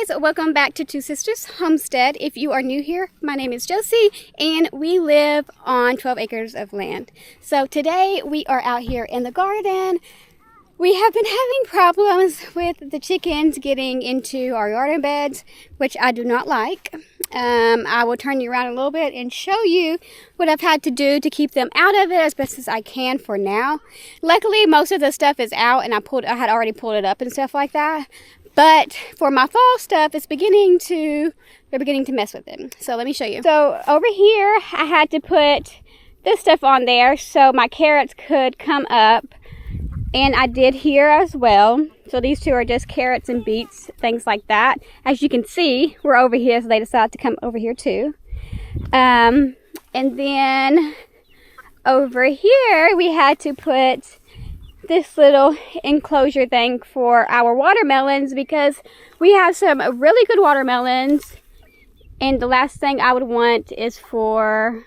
guys, welcome back to Two Sisters Homestead. If you are new here, my name is Josie and we live on 12 acres of land. So today we are out here in the garden. We have been having problems with the chickens getting into our garden beds, which I do not like. I will turn you around a little bit and show you what I've had to do to keep them out of it as best as I can for now. Luckily, most of the stuff is out and I had already pulled it up and stuff like that. But for my fall stuff, they're beginning to mess with it. So let me show you. So over here, I had to put this stuff on there so my carrots could come up. And I did here as well. So these two are just carrots and beets, things like that. As you can see, we're over here, so they decided to come over here too. And then over here, we had to put this little enclosure thing for our watermelons because we have some really good watermelons. And the last thing I would want is for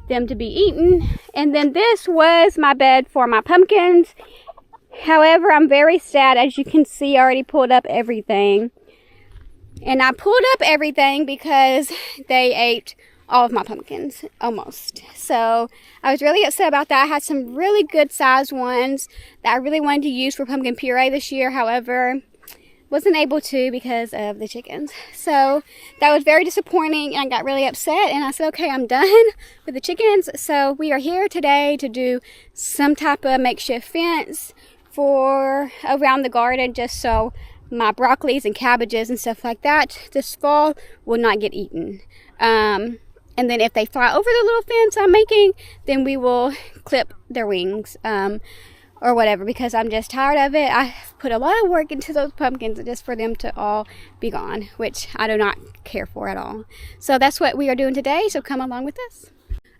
them to be eaten. And then this was my bed for my pumpkins. However, I'm very sad. As you can see, I already pulled up everything. And I pulled up everything because they ate all of my pumpkins, almost. So I was really upset about that. I had some really good sized ones that I really wanted to use for pumpkin puree this year. However, wasn't able to because of the chickens. So that was very disappointing and I got really upset and I said, okay, I'm done with the chickens. So we are here today to do some type of makeshift fence for around the garden just so my broccolis and cabbages and stuff like that this fall will not get eaten. And then if they fly over the little fence I'm making, then we will clip their wings. Or whatever, because I'm just tired of it. I put a lot of work into those pumpkins just for them to all be gone, which I do not care for at all. So that's what we are doing today, so come along with us.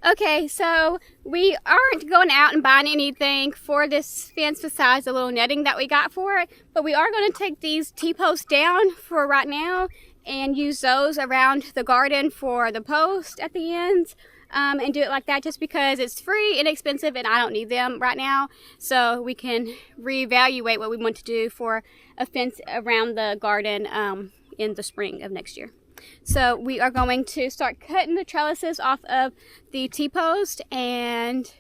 Okay, so we aren't going out and buying anything for this fence besides the little netting that we got for it, but we are going to take these T-posts down for right now and use those around the garden for the post at the ends. And do it like that just because it's free, inexpensive, and I don't need them right now. So we can reevaluate what we want to do for a fence around the garden in the spring of next year. So we are going to start cutting the trellises off of the T-post, and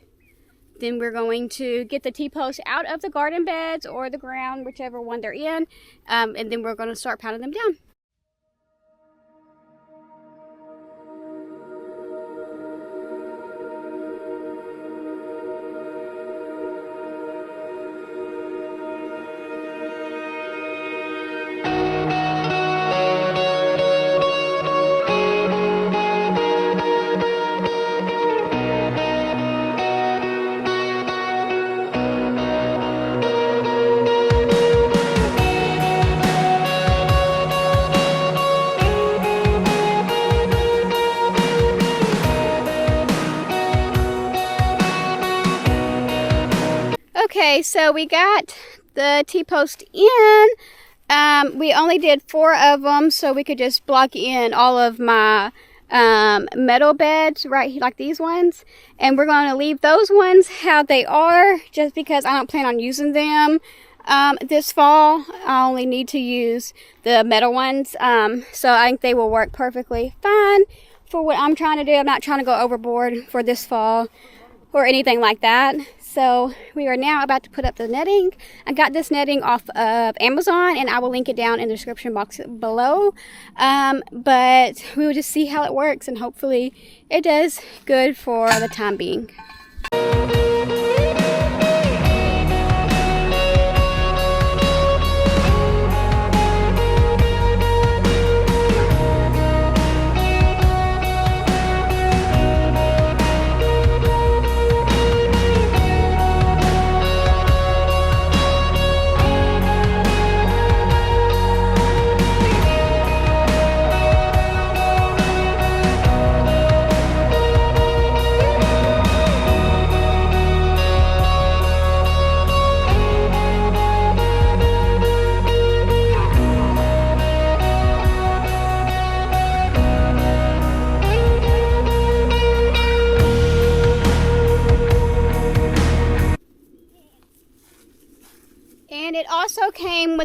then we're going to get the T-post out of the garden beds or the ground, whichever one they're in, and then we're going to start pounding them down. Okay, so we got the T-post in. We only did 4 of them so we could just block in all of my metal beds right here, like these ones. And we're going to leave those ones how they are just because I don't plan on using them this fall. I only need to use the metal ones. So I think they will work perfectly fine for what I'm trying to do. I'm not trying to go overboard for this fall or anything like that. So we are now about to put up the netting. I got this netting off of Amazon and I will link it down in the description box below. But we will just see how it works and hopefully it does good for the time being.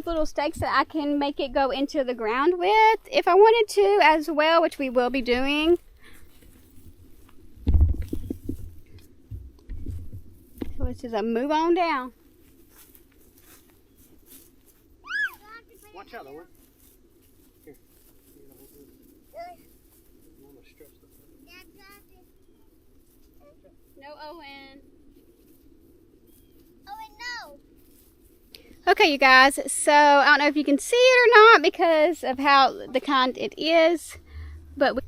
with little stakes that I can make it go into the ground with if I wanted to as well, which we will be doing. So let's just move on down. Watch out, Owen. Here. No, Owen. Owen, no. Okay, you guys, so I don't know if you can see it or not because of how the kind it is, but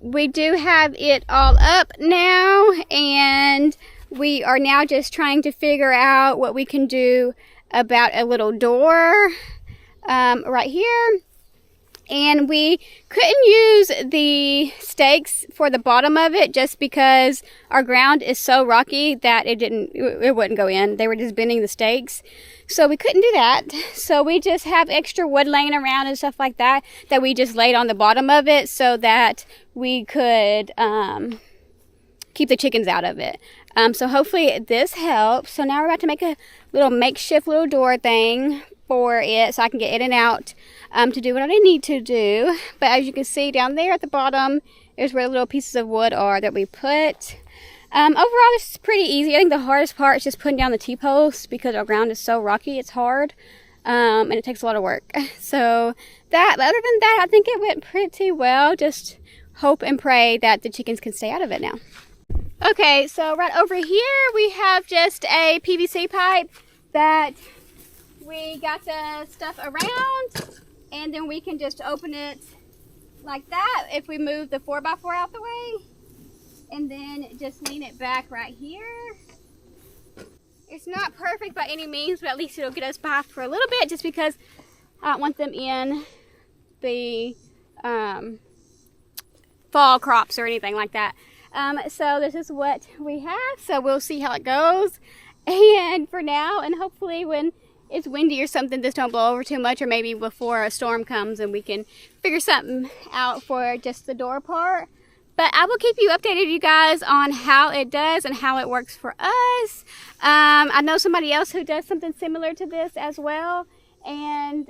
we do have it all up now, and we are now just trying to figure out what we can do about a little door right here. And we couldn't use the stakes for the bottom of it just because our ground is so rocky that it wouldn't go in. They were just bending the stakes. So we couldn't do that. So we just have extra wood laying around and stuff like that we just laid on the bottom of it so that we could keep the chickens out of it. So hopefully this helps. So now we're about to make a little makeshift little door thing for it so I can get in and out to do what I need to do. But as you can see down there at the bottom is where the little pieces of wood are that we put. Overall, this is pretty easy. I think the hardest part is just putting down the T-posts because our ground is so rocky. It's hard and it takes a lot of work. So but other than that, I think it went pretty well. Just hope and pray that the chickens can stay out of it now. Okay, so right over here we have just a PVC pipe that we got the stuff around, and then we can just open it like that if we move the 4x4 out the way, and then just lean it back right here. It's not perfect by any means, but at least it'll get us by for a little bit just because I don't want them in the fall crops or anything like that. So this is what we have, so we'll see how it goes. And for now, and hopefully when it's windy or something, this don't blow over too much, or maybe before a storm comes and we can figure something out for just the door part. But I will keep you updated, you guys, on how it does and how it works for us. I know somebody else who does something similar to this as well, and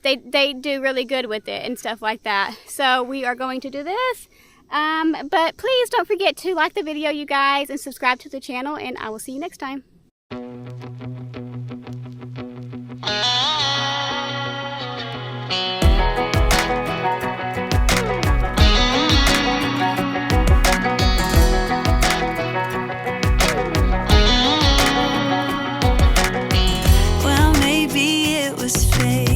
they do really good with it and stuff like that. So we are going to do this. But please don't forget to like the video, you guys, and subscribe to the channel, and I will see you next time. Well, maybe it was fate.